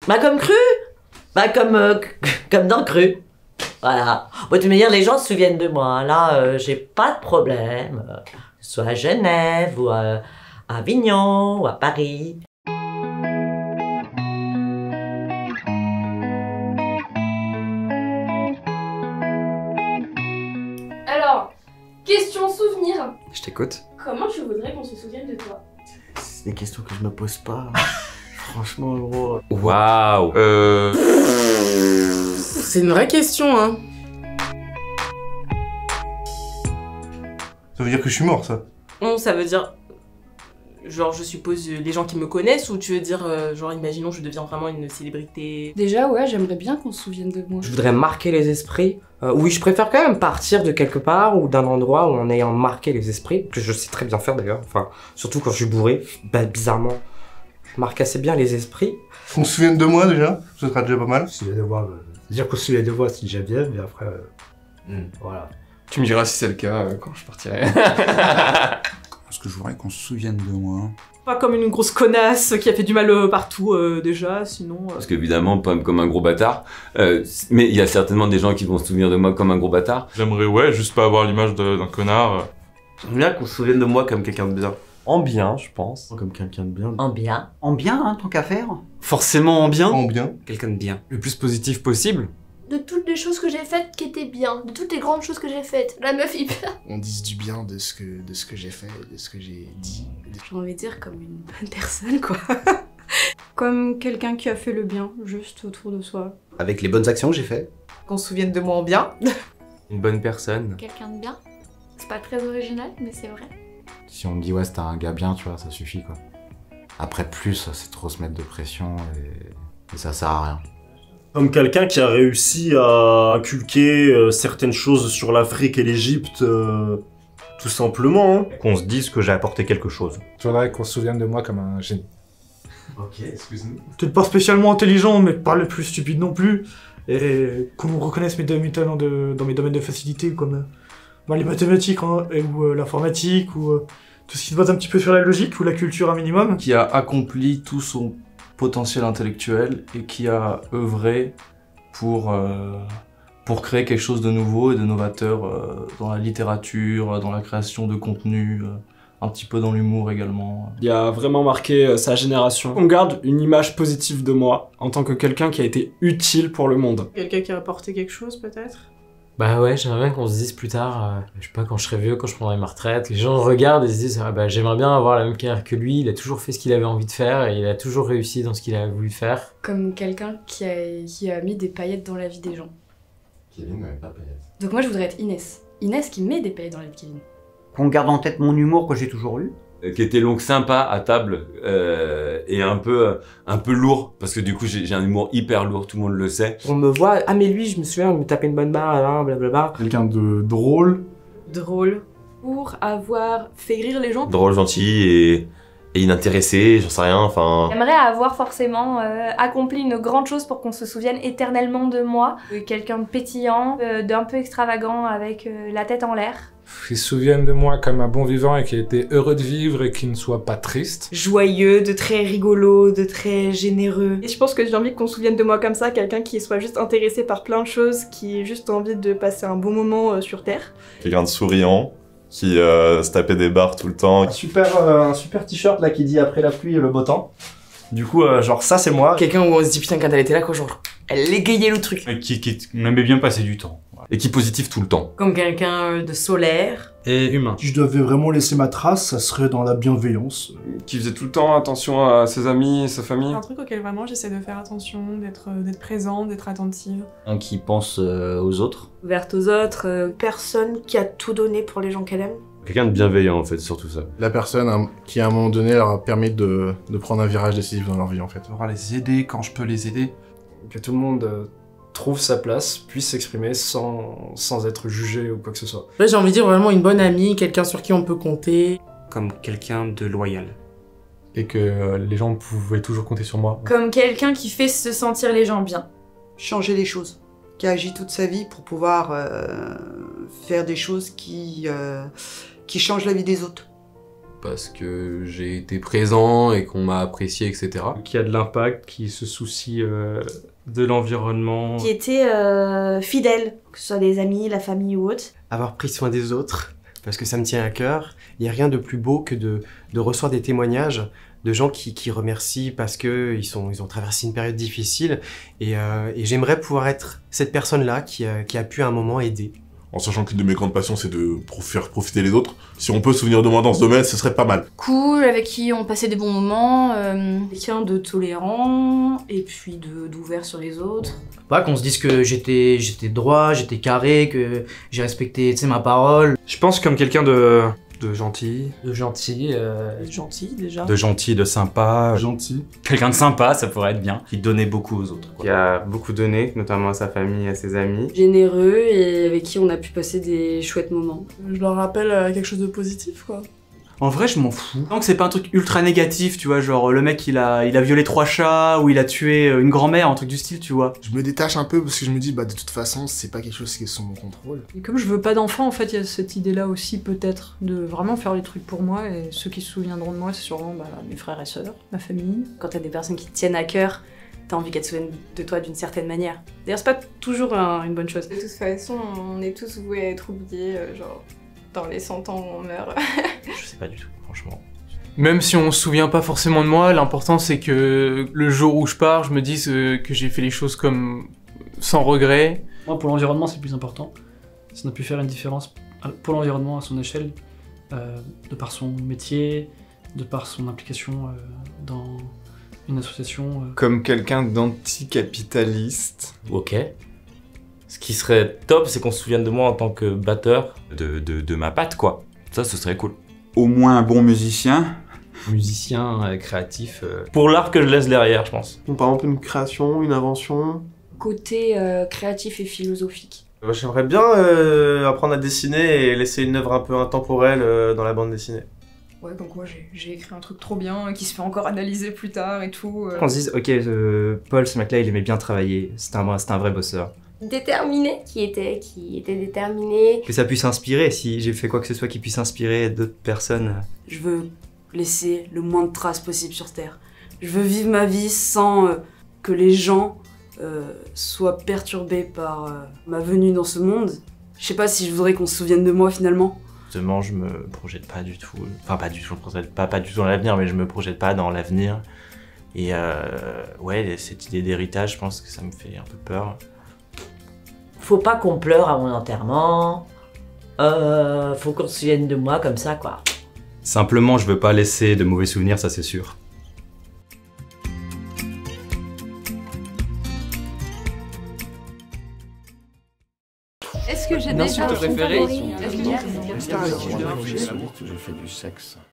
Bah comme Cru. Bah comme dans Cru. Voilà. Bon, de toute manière, les gens se souviennent de moi. Là, j'ai pas de problème. Que ce soit à Genève, ou à Avignon, ou à Paris. Alors, question souvenir. Je t'écoute. Comment tu voudrais qu'on se souvienne de toi? C'est des questions que je me pose pas. Franchement, gros. Waouh. C'est une vraie question, hein. Ça veut dire que je suis mort, ça. Non, ça veut dire... Genre, je suppose, les gens qui me connaissent, ou tu veux dire, genre, imaginons, je deviens vraiment une célébrité. Déjà, ouais, j'aimerais bien qu'on se souvienne de moi. Je voudrais marquer les esprits. Oui, je préfère quand même partir de quelque part ou d'un endroit où en ayant marqué les esprits, que je sais très bien faire d'ailleurs, enfin, surtout quand je suis bourré, bah, bizarrement, je marque assez bien les esprits. Qu'on se souvienne de moi, déjà, ce sera déjà pas mal. Se souviens de moi, dire qu'on se souvient de moi, c'est déjà bien, mais après, voilà. Tu me diras si c'est le cas quand je partirai. Parce que je voudrais qu'on se souvienne de moi. Pas comme une grosse connasse qui a fait du mal partout, déjà, sinon... Parce qu'évidemment, pas comme un gros bâtard. Mais il y a certainement des gens qui vont se souvenir de moi comme un gros bâtard. J'aimerais, ouais, juste pas avoir l'image d'un connard. J'aimerais bien qu'on se souvienne de moi comme quelqu'un de bien. En bien, je pense. Comme quelqu'un de bien. En bien. En bien, hein, tant qu'à faire. Forcément en bien. En bien. Quelqu'un de bien. Le plus positif possible. De toutes les choses que j'ai faites qui étaient bien, de toutes les grandes choses que j'ai faites. La meuf hyper... On dise du bien de ce que j'ai fait, de ce que j'ai dit. J'ai envie de dire comme une bonne personne, quoi. Comme quelqu'un qui a fait le bien, juste autour de soi. Avec les bonnes actions que j'ai faites. Qu'on se souvienne de moi en bien. Une bonne personne. Quelqu'un de bien. C'est pas très original, mais c'est vrai. Si on me dit ouais c'était un gars bien, tu vois, ça suffit quoi. Après plus, c'est trop se mettre de pression et ça sert à rien. Comme quelqu'un qui a réussi à inculquer certaines choses sur l'Afrique et l'Égypte, tout simplement. Hein. Qu'on se dise que j'ai apporté quelque chose. Je voudrais qu'on se souvienne de moi comme un génie. Ok, excuse-nous. Peut-être pas spécialement intelligent, mais pas le plus stupide non plus. Et qu'on reconnaisse mes talents dans mes domaines de facilité, comme les mathématiques, hein, ou l'informatique, ou tout ce qui se base un petit peu sur la logique, ou la culture un minimum. Qui a accompli tout son potentiel intellectuel et qui a œuvré pour créer quelque chose de nouveau et de novateur dans la littérature, dans la création de contenu, un petit peu dans l'humour également. Il a vraiment marqué sa génération. On garde une image positive de moi en tant que quelqu'un qui a été utile pour le monde. Quelqu'un qui a apporté quelque chose, peut-être? Bah ouais, j'aimerais bien qu'on se dise plus tard, je sais pas, quand je serai vieux, quand je prendrai ma retraite, les gens regardent et se disent ah bah j'aimerais bien avoir la même carrière que lui, il a toujours fait ce qu'il avait envie de faire et il a toujours réussi dans ce qu'il a voulu faire. Comme quelqu'un qui a mis des paillettes dans la vie des gens. Kevin n'avait pas paillettes. Donc moi je voudrais être Inès. Inès qui met des paillettes dans la vie de Kevin. Qu'on garde en tête mon humour que j'ai toujours eu. Qui était donc sympa à table et un peu lourd parce que du coup j'ai un humour hyper lourd, tout le monde le sait. On me voit, ah mais lui je me souviens, il me tapait une bonne barre, blablabla. Quelqu'un de drôle. Drôle. Pour avoir fait rire les gens. Drôle, gentil et inintéressé, j'en sais rien, enfin... J'aimerais avoir forcément accompli une grande chose pour qu'on se souvienne éternellement de moi. Quelqu'un de pétillant, d'un peu extravagant avec la tête en l'air. Qu'ils se souviennent de moi comme un bon vivant et qui a été heureux de vivre et qui ne soit pas triste. Joyeux, de très rigolo, de très généreux. Et je pense que j'ai envie qu'on se souvienne de moi comme ça, quelqu'un qui soit juste intéressé par plein de choses, qui ait juste envie de passer un bon moment sur Terre. Quelqu'un de souriant, qui se tapait des barres tout le temps. Un super t-shirt là qui dit après la pluie et le beau temps. Du coup, genre ça c'est moi. Quelqu'un où on se dit putain quand elle était là quoi, genre elle égayait le truc. Qui aimait bien passer du temps. Et qui est positif tout le temps. Comme quelqu'un de solaire. Et humain. Si je devais vraiment laisser ma trace, ça serait dans la bienveillance. Qui faisait tout le temps attention à ses amis et sa famille. Un truc auquel vraiment j'essaie de faire attention, d'être présent, d'être attentive. Un qui pense aux autres. Ouverte aux autres, personne qui a tout donné pour les gens qu'elle aime. Quelqu'un de bienveillant en fait, surtout ça. La personne qui à un moment donné leur a permis de prendre un virage décisif dans leur vie en fait. On va les aider quand je peux les aider. Que tout le monde trouve sa place, puisse s'exprimer sans être jugé ou quoi que ce soit. Là j'ai envie de dire vraiment une bonne amie, quelqu'un sur qui on peut compter. Comme quelqu'un de loyal. Et que les gens pouvaient toujours compter sur moi. Comme quelqu'un qui fait se sentir les gens bien. Changer les choses. Qui a agi toute sa vie pour pouvoir faire des choses qui changent la vie des autres. parce que j'ai été présent et qu'on m'a apprécié, etc. Qui a de l'impact, qui se soucie de l'environnement. Qui était fidèle, que ce soit des amis, la famille ou autre. Avoir pris soin des autres, parce que ça me tient à cœur. Il n'y a rien de plus beau que de recevoir des témoignages de gens qui remercient parce qu'ils ont traversé une période difficile. Et j'aimerais pouvoir être cette personne-là qui a pu à un moment aider. En sachant qu'une de mes grandes passions, c'est de faire profiter les autres. Si on peut se souvenir de moi dans ce domaine, ce serait pas mal. Cool, avec qui on passait des bons moments. Quelqu'un de tolérant, et puis d'ouvert sur les autres. Bah, qu'on se dise que j'étais droit, j'étais carré, que j'ai respecté ma parole. Je pense comme quelqu'un de gentil. De gentil. Gentil déjà. De gentil, de sympa. Gentil. Quelqu'un de sympa, ça pourrait être bien. Qui donnait beaucoup aux autres. Qui a beaucoup donné, notamment à sa famille, à ses amis. Généreux et avec qui on a pu passer des chouettes moments. Je leur rappelle quelque chose de positif, quoi. En vrai, je m'en fous. Tant que c'est pas un truc ultra négatif, tu vois, genre le mec il a violé 3 chats ou il a tué une grand-mère, un truc du style, tu vois. Je me détache un peu parce que je me dis, bah de toute façon, c'est pas quelque chose qui est sous mon contrôle. Et comme je veux pas d'enfant, en fait, il y a cette idée-là aussi, peut-être, de vraiment faire les trucs pour moi, et ceux qui se souviendront de moi, c'est sûrement mes frères et sœurs, ma famille. Quand t'as des personnes qui te tiennent à cœur, t'as envie qu'elles se souviennent de toi d'une certaine manière. D'ailleurs, c'est pas toujours une bonne chose. De toute façon, on est tous voués à être oubliés, genre, dans les 100 ans où on meurt. Je sais pas du tout, franchement. Même si on se souvient pas forcément de moi, l'important c'est que le jour où je pars, je me dise que j'ai fait les choses comme sans regret. Moi, pour l'environnement, c'est le plus important. Si on a pu faire une différence pour l'environnement à son échelle, de par son métier, de par son implication dans une association. Comme quelqu'un d'anticapitaliste. Ok. Ce qui serait top, c'est qu'on se souvienne de moi en tant que batteur de ma patte, quoi. Ça, ce serait cool. Au moins un bon musicien. Musicien, créatif. Pour l'art que je laisse derrière, je pense. Par exemple, une création, une invention. Côté créatif et philosophique. J'aimerais bien apprendre à dessiner et laisser une œuvre un peu intemporelle dans la bande dessinée. Ouais, comme quoi j'ai écrit un truc trop bien qui se fait encore analyser plus tard et tout. Qu'on se dise, ok, Paul, ce mec-là, il aimait bien travailler. C'était un vrai bosseur. Déterminé, qui était déterminé. Que ça puisse inspirer, si j'ai fait quoi que ce soit qui puisse inspirer d'autres personnes. Je veux laisser le moins de traces possible sur Terre. Je veux vivre ma vie sans que les gens soient perturbés par ma venue dans ce monde. Je sais pas si je voudrais qu'on se souvienne de moi finalement. Justement, je me projette pas du tout. Enfin, pas du tout, je me projette pas du tout dans l'avenir, mais je me projette pas dans l'avenir. Et ouais, cette idée d'héritage, je pense que ça me fait un peu peur. Faut pas qu'on pleure à mon enterrement. Faut qu'on se souvienne de moi comme ça, quoi. Simplement, je veux pas laisser de mauvais souvenirs, ça c'est sûr. Est-ce que j'ai Une déjà insulte un préférée favori? J'ai fait du sexe.